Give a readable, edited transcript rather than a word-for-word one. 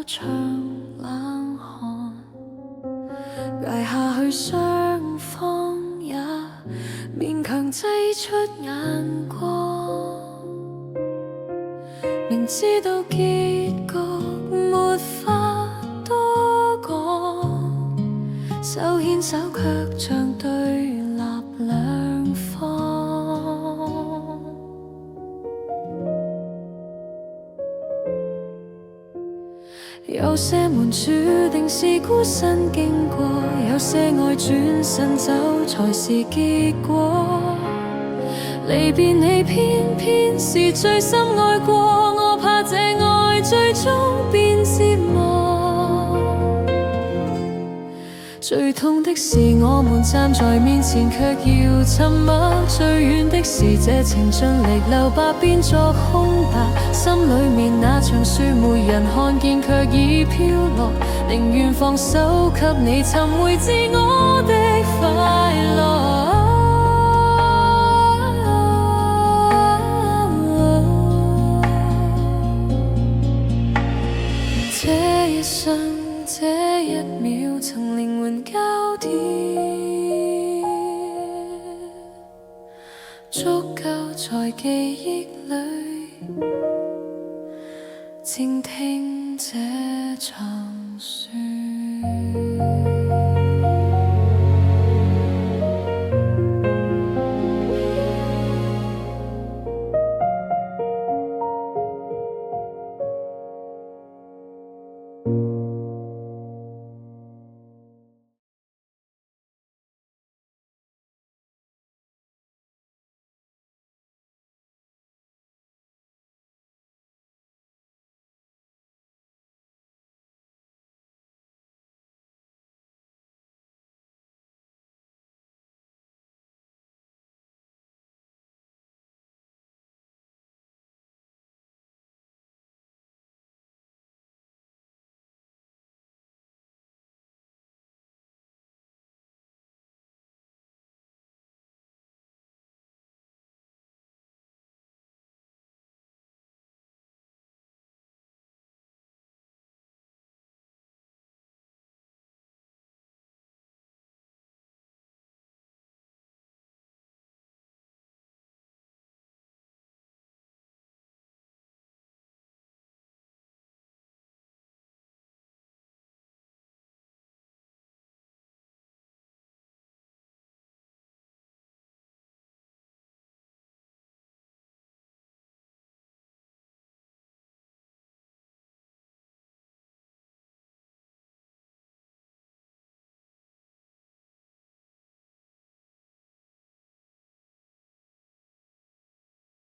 多場冷寒，捱下去雙方也勉強擠出眼光，明知道結局沒法多講，手牽手卻像對立兩方。有些門注定是孤身經過，有些愛轉身走才是結果。離別你偏偏是最深愛過，我怕這愛最終變折磨。最痛的是我們站在面前卻要沉默，最遠的是這情盡力留白變作空白，心裏面那場雪沒人看見卻已飄落，寧願放手給你尋回自我的快樂。這一生這一秒曾靈魂交疊，足夠在記憶裏靜聽這場雪。